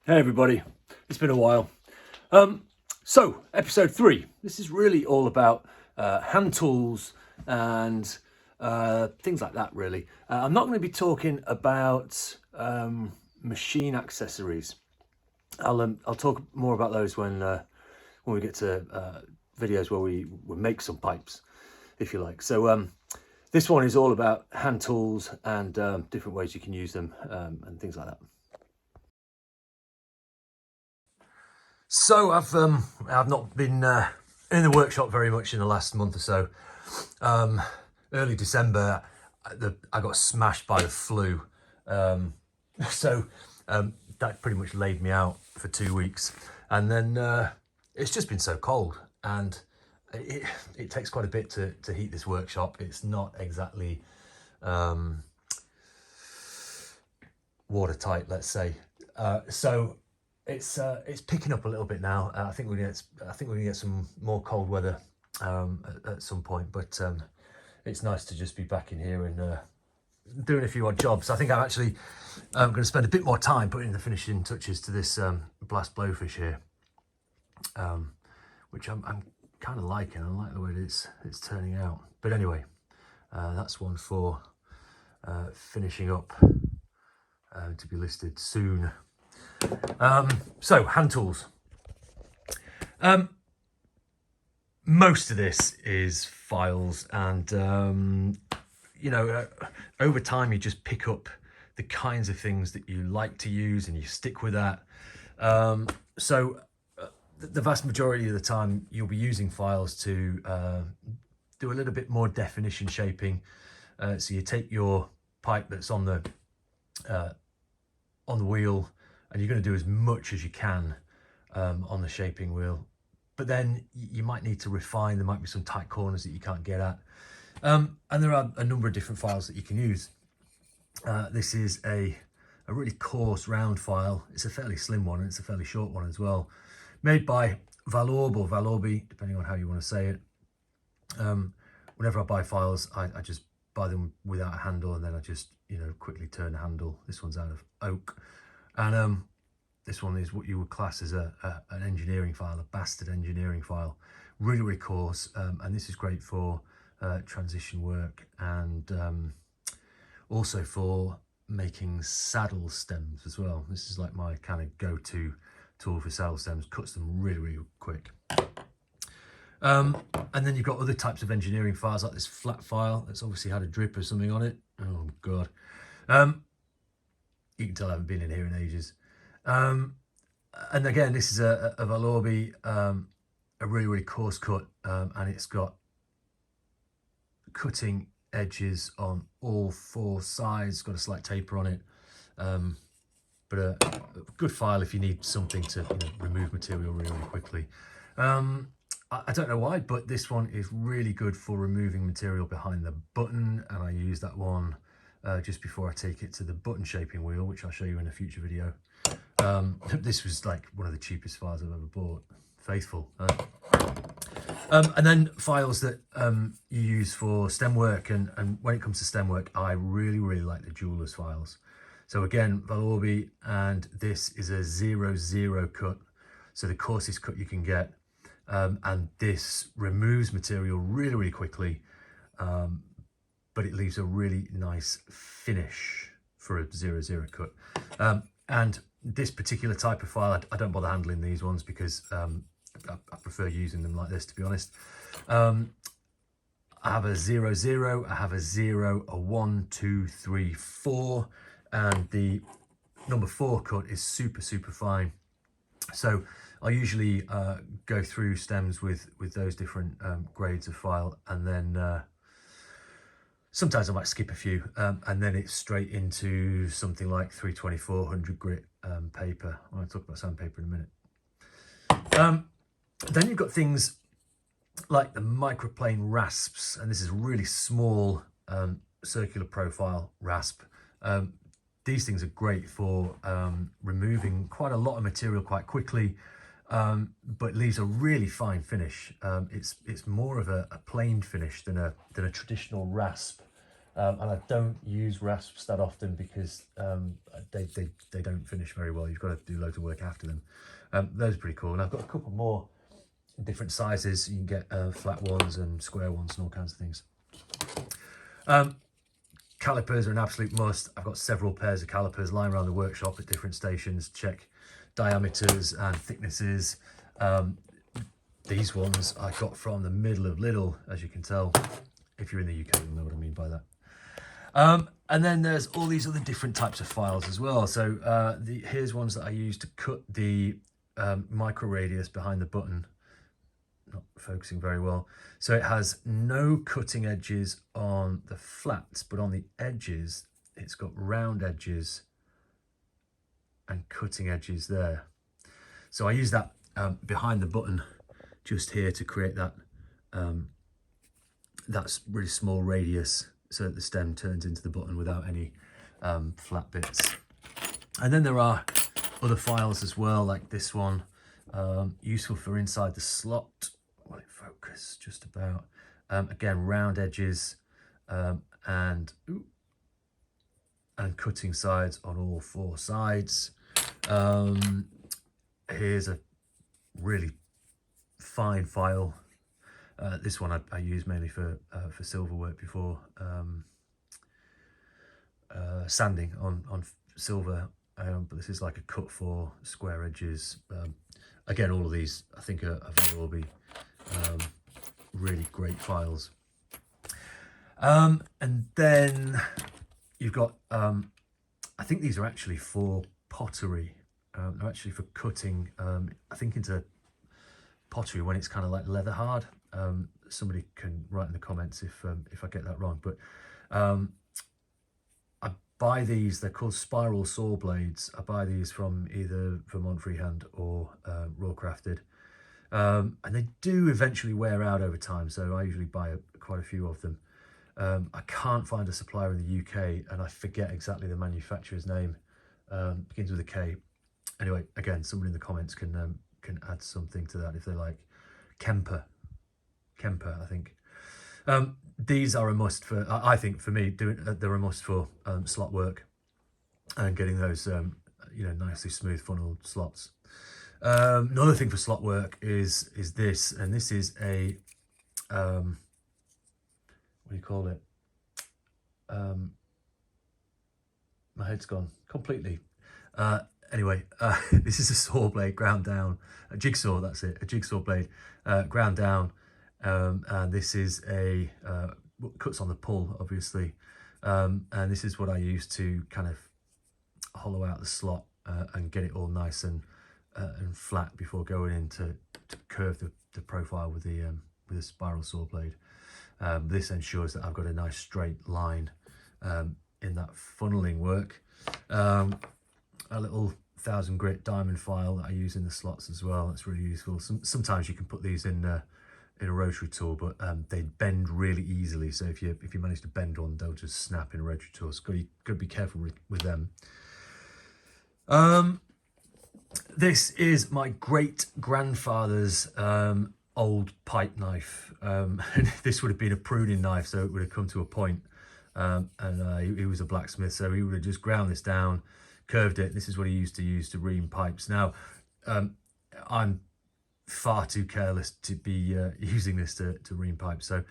Hey everybody, it's been a while. So episode 3. This is really all about hand tools and things like that. Really, I'm not going to be talking about machine accessories. I'll talk more about those when we get to videos where we make some pipes, if you like. So this one is all about hand tools and different ways you can use them and things like that. So I've not been in the workshop very much in the last month or so. Early December, I got smashed by the flu, so that pretty much laid me out for 2 weeks, and then it's just been so cold, and it takes quite a bit to heat this workshop. It's not exactly watertight, let's say. So it's picking up a little bit now. I think we're gonna get some more cold weather at some point, but it's nice to just be back in here and doing a few odd jobs. I think I'm actually going to spend a bit more time putting the finishing touches to this Blast Blowfish here, which I'm kind of liking. I like the way it's turning out. But anyway, that's one for finishing up to be listed soon. So hand tools. Most of this is files, and over time you just pick up the kinds of things that you like to use and you stick with that. So the vast majority of the time you'll be using files to do a little bit more definition shaping. So you take your pipe that's on the wheel, and you're going to do as much as you can on the shaping wheel, but then you might need to refine. There might be some tight corners that you can't get at, and there are a number of different files that you can use. This is a really coarse round file. It's a fairly slim one, and it's a fairly short one as well, made by Valorb or Valorbi, depending on how you want to say it. Whenever I buy files, I just buy them without a handle, and then I just quickly turn the handle. This one's out of oak, and this one is what you would class as an engineering file, a bastard engineering file. Really coarse, and this is great for transition work, and also for making saddle stems as well. This is like my kind of go-to tool for saddle stems. Cuts them really quick. And then you've got other types of engineering files, like this flat file that's obviously had a drip or something on it. Oh god. You can tell I haven't been in here in ages. And again, this is a Valorbi, a really coarse cut, and it's got cutting edges on all 4 sides. It's got a slight taper on it, but a good file if you need something to remove material really quickly. I don't know why, but this one is really good for removing material behind the button, and I use that one just before I take it to the button shaping wheel, which I'll show you in a future video. This was like one of the cheapest files I've ever bought. Faithful. And then files that you use for stem work, and when it comes to stem work, I really like the Jewelers files. So again, Valorbi, and this is a 00 cut, so the coarsest cut you can get, and this removes material really quickly, but it leaves a really nice finish for a 00 cut. And this particular type of file, I don't bother handling these ones because I prefer using them like this, to be honest. I have a 00, I have a 0, a 1, 2, 3, 4, and the number 4 cut is super fine. So I usually go through stems with those different grades of file, and then sometimes I might skip a few, and then it's straight into something like 324 100 grit paper. I'll talk about sandpaper in a minute. Then you've got things like the microplane rasps, and this is a really small circular profile rasp. These things are great for removing quite a lot of material quite quickly, but leaves a really fine finish. It's more of a planed finish than a traditional rasp. And I don't use rasps that often because they don't finish very well. You've got to do loads of work after them. Those are pretty cool. And I've got a couple more different sizes. You can get flat ones and square ones and all kinds of things. Calipers are an absolute must. I've got several pairs of calipers lying around the workshop at different stations. Check diameters and thicknesses. These ones I got from the middle of Lidl, as you can tell. If you're in the UK, you'll know what I mean by that. And then there's all these other different types of files as well. So here's ones that I use to cut the micro radius behind the button. Not focusing very well. So it has no cutting edges on the flats, but on the edges, it's got round edges and cutting edges there. So I use that behind the button just here to create that that's really small radius so that the stem turns into the button without any flat bits. And then there are other files as well, like this one, useful for inside the slot. Will it focus? Just about. Again, round edges and cutting sides on all 4 sides. Here's a really fine file. This one I use mainly for silver work before sanding on silver, but this is like a cut for square edges. Again, all of these I think are will be really great files. And then you've got I think these are actually for pottery. They're actually for cutting I think into pottery when it's kind of like leather hard. Somebody can write in the comments if I get that wrong, but I buy these. They're called spiral saw blades. I buy these from either Vermont Freehand or Raw Crafted, and they do eventually wear out over time, so I usually buy quite a few of them. I can't find a supplier in the UK, and I forget exactly the manufacturer's name. Begins with a K. Anyway, again, somebody in the comments can add something to that if they like. Kemper, I think. These are a must for, I think for me, they're a must for slot work and getting those, nicely smooth funneled slots. Another thing for slot work is this, and this is a, what do you call it? My head's gone completely. Anyway, this is a saw blade ground down, a jigsaw, that's it, a jigsaw blade ground down. And this is a, cuts on the pull, obviously. And this is what I use to kind of hollow out the slot and get it all nice and flat before going in to curve the profile with the spiral saw blade. This ensures that I've got a nice straight line in that funneling work. A little 1000 grit diamond file that I use in the slots as well. That's really useful. Sometimes you can put these in a rotary tool, but they bend really easily. So if you manage to bend one, they'll just snap in a rotary tool. So you've got to be careful with them. This is my great grandfather's old pipe knife. This would have been a pruning knife, so it would have come to a point. And he was a blacksmith, so he would have just ground this down, curved it. This is what he used to use to ream pipes. Now, I'm far too careless to be using this to ream pipes, so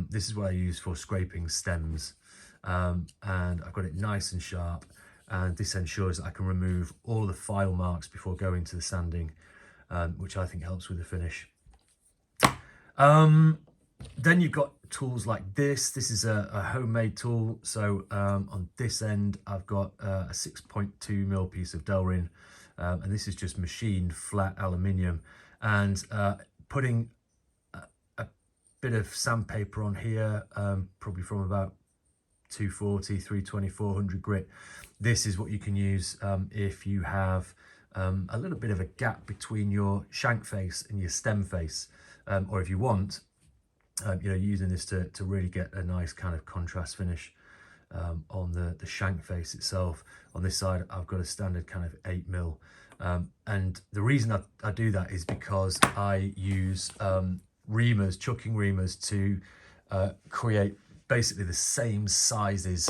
this is what I use for scraping stems, and I've got it nice and sharp, and this ensures that I can remove all the file marks before going to the sanding, which I think helps with the finish. Then you've got tools like this. This is a homemade tool. So on this end, I've got a 6.2mm piece of Delrin, and this is just machined flat aluminium. And putting a bit of sandpaper on here, probably from about 240, 320, 400 grit. This is what you can use if you have a little bit of a gap between your shank face and your stem face, or if you want, using this to really get a nice kind of contrast finish on the shank face itself. On this side, I've got a standard kind of 8mm. And the reason I do that is because I use reamers, chucking reamers to create basically the same sizes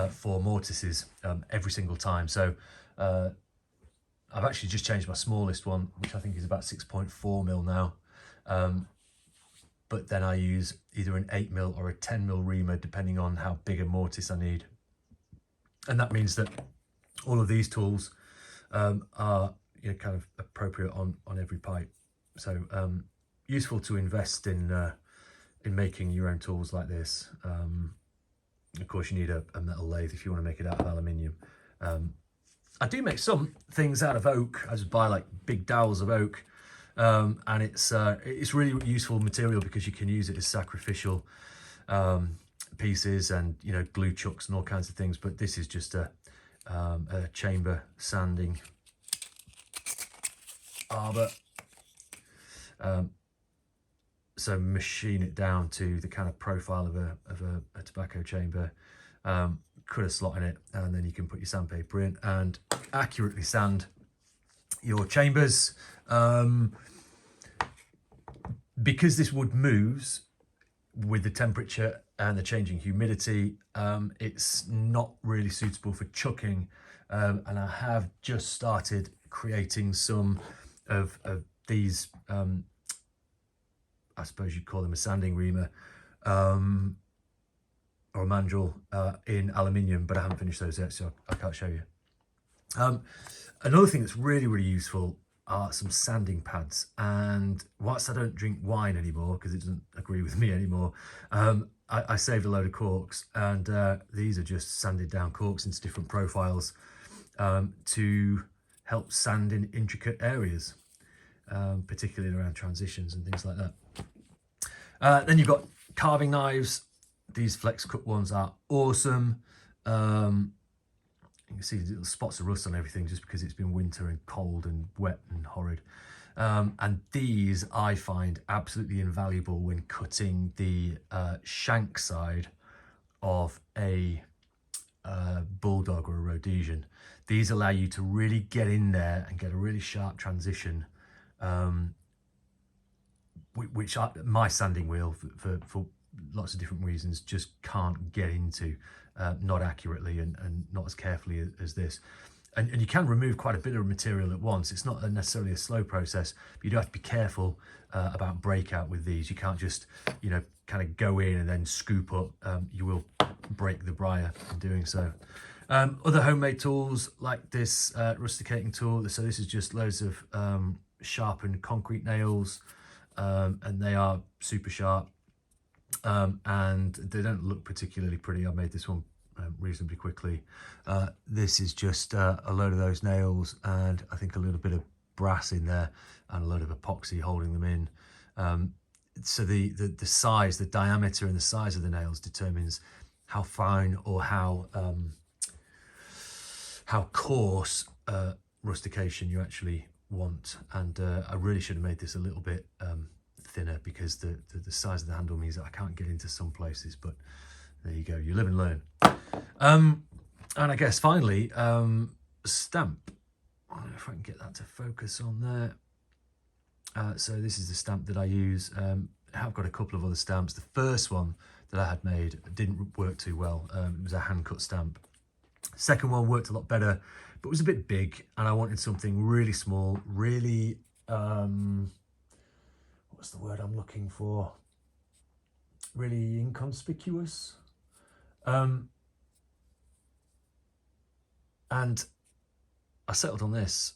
for mortises every single time. So I've actually just changed my smallest one, which I think is about 6.4 mil now. But then I use either an 8 mil or a 10 mil reamer, depending on how big a mortise I need. And that means that all of these tools are, you know, kind of appropriate on every pipe. So useful to invest in making your own tools like this. Of course, you need a metal lathe if you want to make it out of aluminium. I do make some things out of oak. I just buy like big dowels of oak, and it's really useful material because you can use it as sacrificial pieces and, you know, glue chucks and all kinds of things. But this is just a chamber sanding arbor. So machine it down to the kind of profile of a tobacco chamber, cut a slot in it, and then you can put your sandpaper in and accurately sand your chambers. Because this wood moves with the temperature and the changing humidity, it's not really suitable for chucking, and I have just started creating some of these, I suppose you'd call them a sanding reamer, or a mandrel in aluminium, but I haven't finished those yet, so I can't show you. Another thing that's really, really useful are some sanding pads. And whilst I don't drink wine anymore, because it doesn't agree with me anymore, I saved a load of corks, and these are just sanded down corks into different profiles to help sand in intricate areas, particularly around transitions and things like that. Then you've got carving knives. These flex cut ones are awesome. You can see little spots of rust on everything just because it's been winter and cold and wet and horrid. And these I find absolutely invaluable when cutting the shank side of a bulldog or a Rhodesian. These allow you to really get in there and get a really sharp transition, which my sanding wheel, for lots of different reasons, just can't get into, not accurately and not as carefully as this. And you can remove quite a bit of material at once. It's not necessarily a slow process, but you do have to be careful about breakout with these. You can't just, you know, kind of go in and then scoop up. You will break the briar in doing so. Other homemade tools like this rusticating tool. So this is just loads of sharpened concrete nails, and they are super sharp, and they don't look particularly pretty. I made this one reasonably quickly. This is just a load of those nails and I think a little bit of brass in there and a load of epoxy holding them in. So the size, the diameter and the size of the nails determines how fine or how coarse rustication you actually want. And I really should have made this a little bit thinner because the size of the handle means that I can't get into some places, but there you go, you live and learn. And I guess finally, stamp. I don't know if I can get that to focus on there. So this is the stamp that I use. I have got a couple of other stamps. The first one that I had made didn't work too well. It was a hand cut stamp. Second one worked a lot better, but it was a bit big and I wanted something really small, really, what's the word I'm looking for? Really inconspicuous. And I settled on this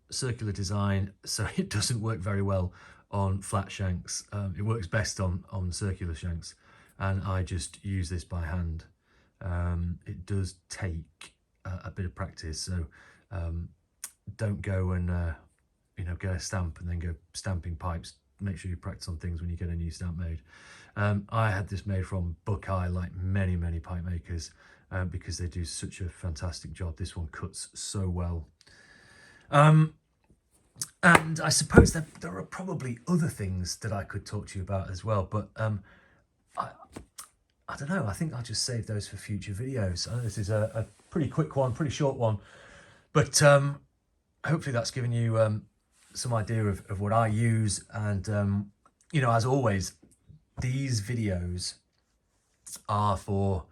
circular design, so it doesn't work very well on flat shanks. It works best on circular shanks, and I just use this by hand. It does take a bit of practice, so don't go and you know, get a stamp and then go stamping pipes. Make sure you practice on things when you get a new stamp made. I had this made from Buckeye, like many pipe makers, because they do such a fantastic job. This one cuts so well. And I suppose that there are probably other things that I could talk to you about as well, but I don't know, I think I'll just save those for future videos. I know this is a pretty quick one, pretty short one, but hopefully that's given you some idea of what I use. And you know, as always, these videos are for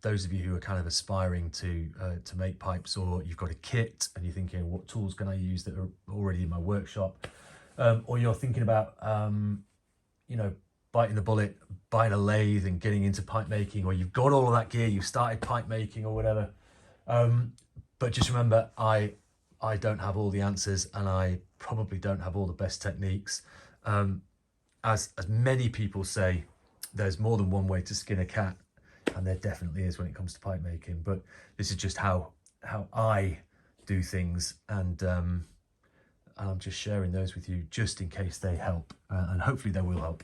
those of you who are kind of aspiring to make pipes, or you've got a kit and you're thinking, what tools can I use that are already in my workshop? Or you're thinking about, you know, biting the bullet, buying a lathe and getting into pipe making, or you've got all of that gear, you've started pipe making or whatever. But just remember, I don't have all the answers, and I probably don't have all the best techniques. As many people say, there's more than one way to skin a cat, and there definitely is when it comes to pipe making. But this is just how I do things, and I'm just sharing those with you just in case they help, and hopefully they will help.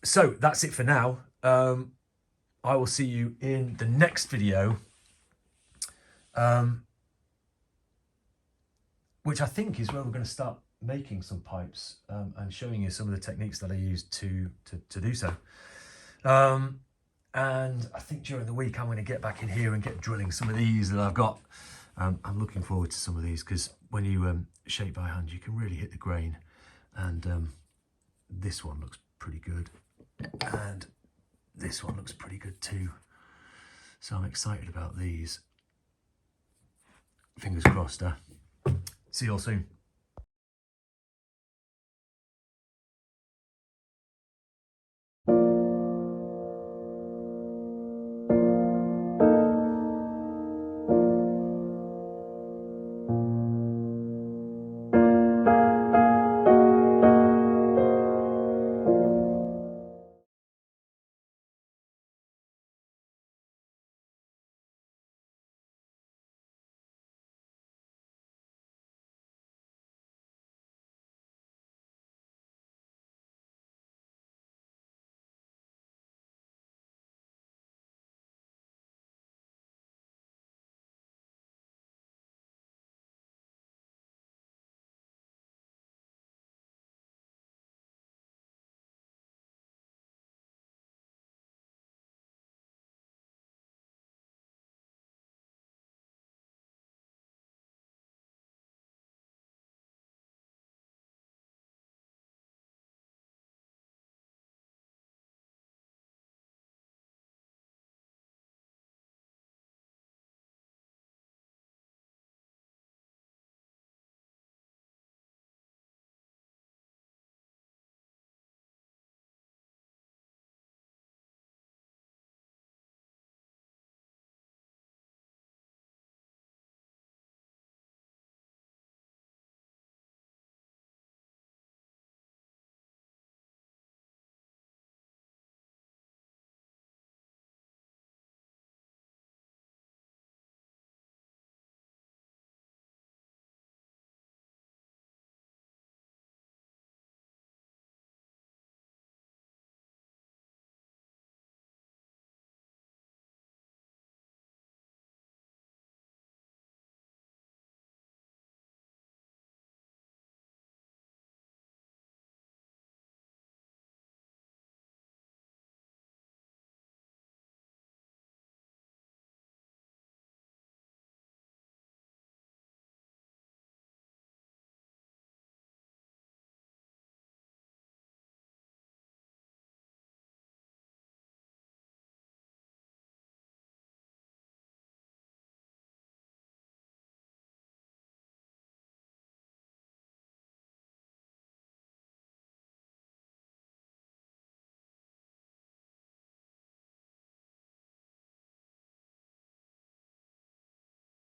So that's it for now. I will see you in the next video, which I think is where we're going to start making some pipes, and showing you some of the techniques that I use to do so. And I think during the week I'm going to get back in here and get drilling some of these that I've got. I'm looking forward to some of these, because when you shape by hand, you can really hit the grain, and this one looks pretty good, and this one looks pretty good too. So I'm excited about these. Fingers crossed. See you all soon.